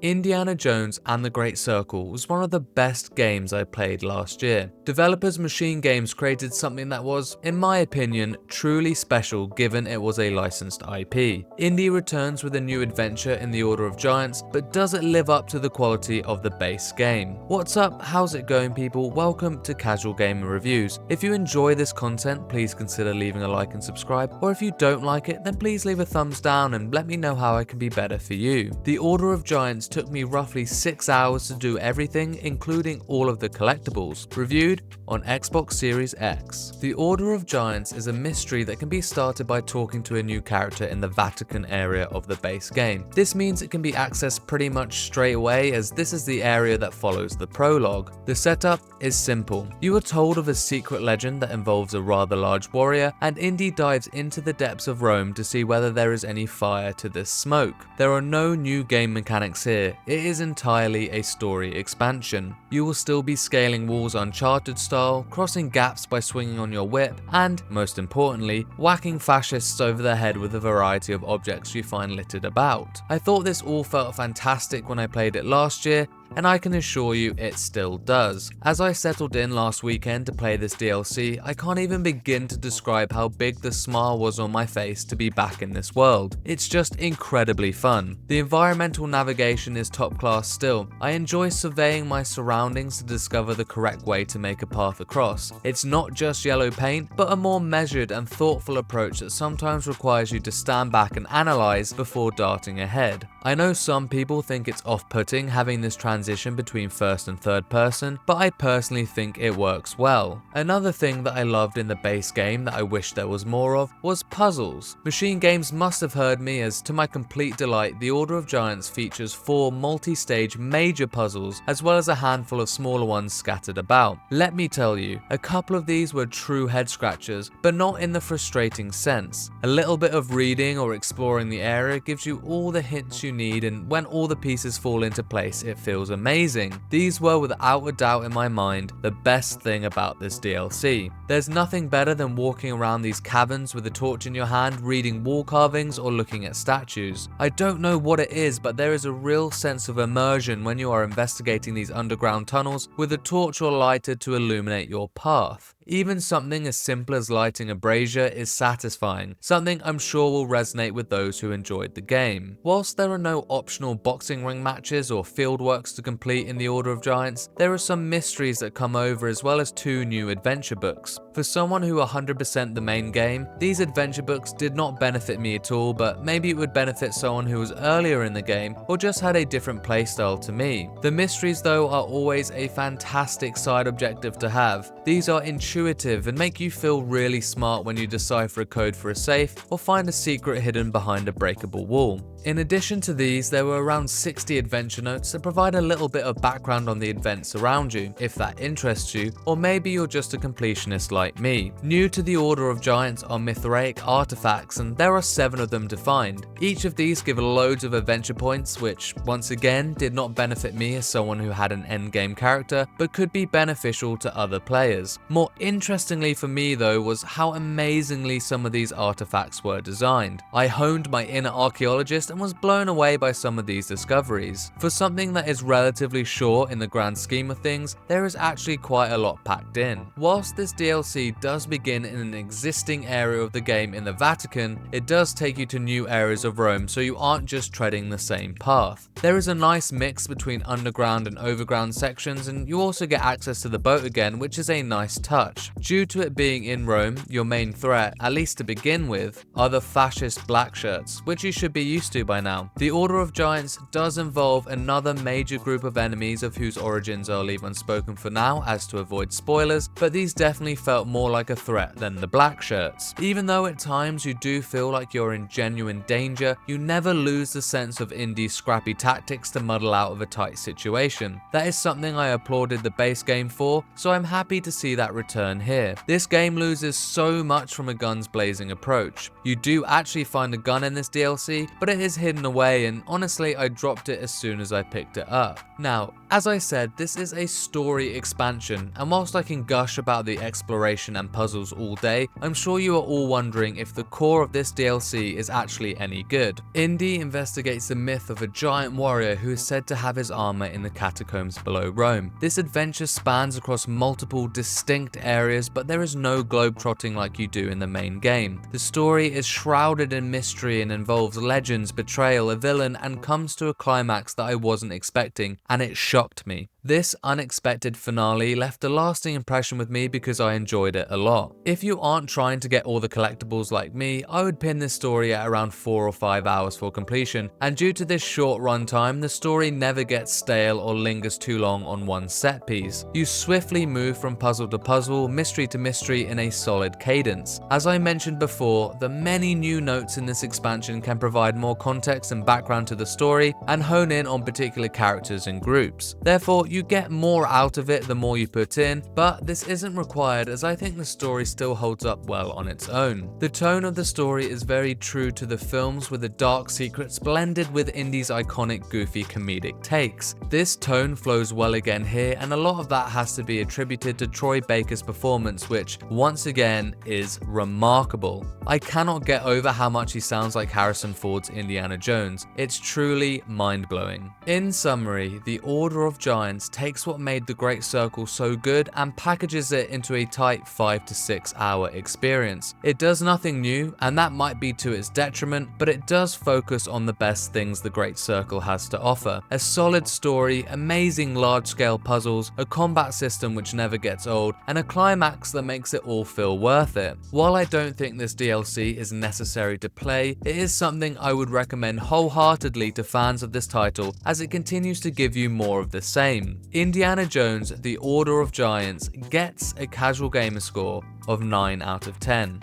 Indiana Jones and the Great Circle was one of the best games I played last year. Developers Machinegames created something that was, in my opinion, truly special given it was a licensed IP. Indy returns with a new adventure in the Order of Giants, but does it live up to the quality of the base game? What's up? How's it going, people? Welcome to Casual Gamer Reviews. If you enjoy this content, please consider leaving a like and subscribe, or if you don't like it, then please leave a thumbs down and let me know how I can be better for you. The Order of Giants took me roughly 6 hours to do everything, including all of the collectibles, reviewed on Xbox Series X. The Order of Giants is a mystery that can be started by talking to a new character in the Vatican area of the base game. This means it can be accessed pretty much straight away, as this is the area that follows the prologue. The setup is simple. You are told of a secret legend that involves a rather large warrior, and Indy dives into the depths of Rome to see whether there is any fire to this smoke. There are no new game mechanics here. It is entirely a story expansion. You will still be scaling walls Uncharted style, crossing gaps by swinging on your whip, and, most importantly, whacking fascists over the head with a variety of objects you find littered about. I thought this all felt fantastic when I played it last year, and I can assure you it still does. As I settled in last weekend to play this DLC, I can't even begin to describe how big the smile was on my face to be back in this world. It's just incredibly fun. The environmental navigation is top class still. I enjoy surveying my surroundings to discover the correct way to make a path across. It's not just yellow paint, but a more measured and thoughtful approach that sometimes requires you to stand back and analyze before darting ahead. I know some people think it's off-putting having this transition between first and third person, but I personally think it works well. Another thing that I loved in the base game that I wish there was more of was puzzles. Machinegames must have heard me, as to my complete delight, the Order of Giants features 4 multi-stage major puzzles as well as a handful of smaller ones scattered about. Let me tell you, a couple of these were true head scratchers, but not in the frustrating sense. A little bit of reading or exploring the area gives you all the hints you need, and when all the pieces fall into place, it feels amazing. These were without a doubt in my mind the best thing about this DLC. There's nothing better than walking around these caverns with a torch in your hand, reading wall carvings or looking at statues. I don't know what it is, but there is a real sense of immersion when you are investigating these underground tunnels with a torch or lighter to illuminate your path. Even something as simple as lighting a brazier is satisfying, something I'm sure will resonate with those who enjoyed the game. Whilst there are no optional boxing ring matches or fieldworks to complete in the Order of Giants, there are some mysteries that come over, as well as 2 new adventure books. For someone who 100% the main game, these adventure books did not benefit me at all, but maybe it would benefit someone who was earlier in the game or just had a different playstyle to me. The mysteries though are always a fantastic side objective to have. These are intuitive and make you feel really smart when you decipher a code for a safe or find a secret hidden behind a breakable wall. In addition to these, there were around 60 adventure notes that provide a little bit of background on the events around you, if that interests you, or maybe you're just a completionist like me. New to the Order of Giants are Mithraic artifacts, and there are 7 of them to find. Each of these give loads of adventure points, which once again did not benefit me as someone who had an endgame character, but could be beneficial to other players. More interestingly for me though was how amazingly some of these artifacts were designed. I honed my inner archaeologist and was blown away by some of these discoveries. For something that is relatively short in the grand scheme of things, there is actually quite a lot packed in. Whilst this DLC does begin in an existing area of the game in the Vatican, it does take you to new areas of Rome, so you aren't just treading the same path. There is a nice mix between underground and overground sections, and you also get access to the boat again, which is a nice touch. Due to it being in Rome, your main threat, at least to begin with, are the fascist black shirts, which you should be used to by now. The Order of Giants does involve another major group of enemies of whose origins I'll leave unspoken for now as to avoid spoilers, but these definitely felt more like a threat than the black shirts. Even though at times you do feel like you're in genuine danger, you never lose the sense of Indy's scrappy tactics to muddle out of a tight situation. That is something I applauded the base game for, so I'm happy to see that return here. This game loses so much from a guns blazing approach. You do actually find a gun in this DLC, but it is hidden away, and honestly I dropped it as soon as I picked it up. up. Now, as I said, this is a story expansion, and whilst I can gush about the exploration and puzzles all day, I'm sure you are all wondering if the core of this DLC is actually any good. Indy investigates the myth of a giant warrior who is said to have his armor in the catacombs below Rome. This adventure spans across multiple distinct areas, but there is no globetrotting like you do in the main game. The story is shrouded in mystery and involves legends, betrayal, a villain, and comes to a climax that I wasn't expecting, and it shocked me. This unexpected finale left a lasting impression with me because I enjoyed it a lot. If you aren't trying to get all the collectibles like me, I would pin this story at around 4 or 5 hours for completion, and due to this short runtime, the story never gets stale or lingers too long on one set piece. You swiftly move from puzzle to puzzle, mystery to mystery in a solid cadence. As I mentioned before, the many new notes in this expansion can provide more context and background to the story and hone in on particular characters and groups. Therefore, you get more out of it the more you put in, but this isn't required as I think the story still holds up well on its own. The tone of the story is very true to the films, with the dark secrets blended with Indy's iconic goofy comedic takes. This tone flows well again here, and a lot of that has to be attributed to Troy Baker's performance, which once again is remarkable. I cannot get over how much he sounds like Harrison Ford's Indiana Jones. It's truly mind-blowing. In summary, The Order of Giants takes what made The Great Circle so good and packages it into a tight 5 to 6 hour experience. It does nothing new, and that might be to its detriment, but it does focus on the best things The Great Circle has to offer. A solid story, amazing large-scale puzzles, a combat system which never gets old, and a climax that makes it all feel worth it. While I don't think this DLC is necessary to play, it is something I would recommend wholeheartedly to fans of this title, as it continues to give you more of the same. Indiana Jones: The Order of Giants gets a casual gamer score of 9 out of 10.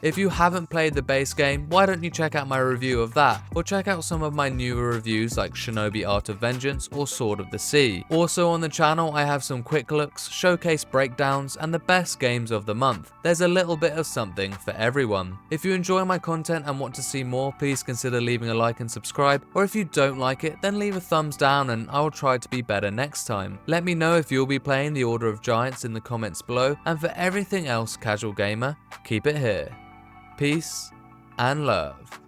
If you haven't played the base game, why don't you check out my review of that, or check out some of my newer reviews like Shinobi Art of Vengeance or Sword of the Sea. Also on the channel I have some quick looks, showcase breakdowns, and the best games of the month. There's a little bit of something for everyone. If you enjoy my content and want to see more, please consider leaving a like and subscribe, or if you don't like it, then leave a thumbs down and I will try to be better next time. Let me know if you'll be playing The Order of Giants in the comments below, and for everything else casual gamer, keep it here. Peace and love.